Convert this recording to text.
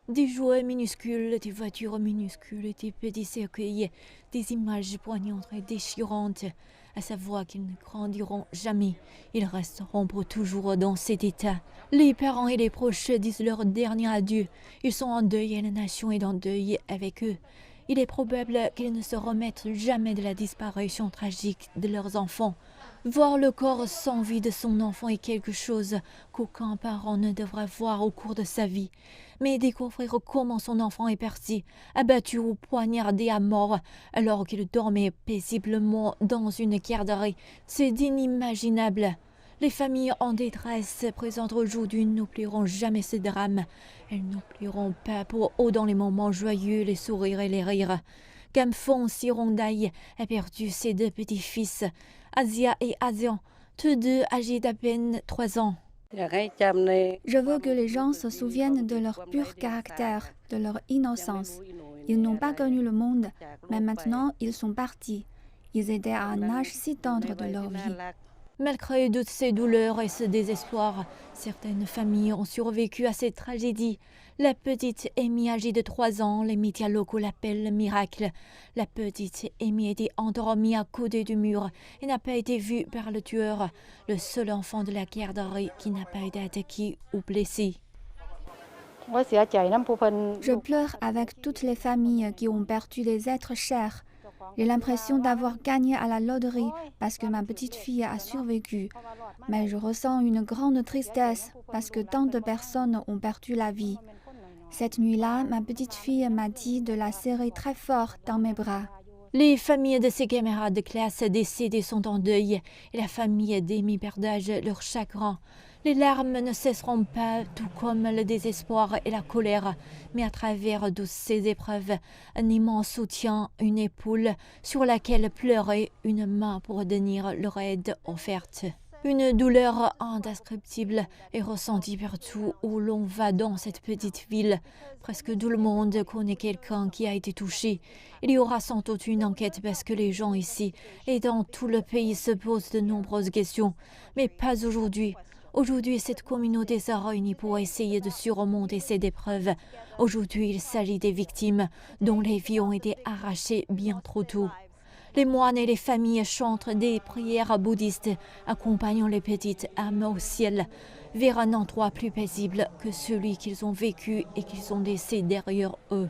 Des jouets minuscules, des voitures minuscules, des petits cercueils, des images poignantes et déchirantes. À savoir qu'ils ne grandiront jamais. Ils resteront pour toujours dans cet état. Les parents et les proches disent leur dernier adieu. Ils sont en deuil et la nation est en deuil avec eux. Il est probable qu'ils ne se remettent jamais de la disparition tragique de leurs enfants. Voir le corps sans vie de son enfant est quelque chose qu'aucun parent ne devrait voir au cours de sa vie. Mais découvrir comment son enfant est parti, abattu ou poignardé à mort alors qu'il dormait paisiblement dans une garderie, c'est inimaginable. Les familles en détresse présentes aujourd'hui n'oublieront jamais ce drame. Elles n'oublieront pas pour eux dans les moments joyeux les sourires et les rires. Gamfon Sirondaï a perdu ses deux petits-fils, Asia et Asian, tous deux âgés d'à peine 3 ans. Je veux que les gens se souviennent de leur pur caractère, de leur innocence. Ils n'ont pas connu le monde, mais maintenant ils sont partis. Ils étaient à un âge si tendre de leur vie. Malgré toutes ces douleurs et ce désespoir, certaines familles ont survécu à cette tragédie. La petite Amy âgée de 3 ans, les médias locaux l'appellent le miracle. La petite Amy était endormie à côté du mur et n'a pas été vue par le tueur, le seul enfant de la garderie qui n'a pas été attaqué ou blessé. Je pleure avec toutes les familles qui ont perdu des êtres chers. J'ai l'impression d'avoir gagné à la loterie parce que ma petite fille a survécu. Mais je ressens une grande tristesse parce que tant de personnes ont perdu la vie. Cette nuit-là, ma petite fille m'a dit de la serrer très fort dans mes bras. Les familles de ses camarades de classe décédés sont en deuil et la famille d'Amy partagent leur chagrin. Les larmes ne cesseront pas, tout comme le désespoir et la colère, mais à travers toutes ces épreuves, un immense soutien, une épaule sur laquelle pleurer, une main pour tenir leur aide offerte. Une douleur indescriptible est ressentie partout où l'on va dans cette petite ville. Presque tout le monde connaît quelqu'un qui a été touché. Il y aura sans doute une enquête parce que les gens ici et dans tout le pays se posent de nombreuses questions. Mais pas aujourd'hui. Aujourd'hui, cette communauté s'est réunie pour essayer de surmonter cette épreuve. Aujourd'hui, il s'agit des victimes dont les vies ont été arrachées bien trop tôt. Les moines et les familles chantent des prières bouddhistes, accompagnant les petites âmes au ciel, vers un endroit plus paisible que celui qu'ils ont vécu et qu'ils ont laissé derrière eux.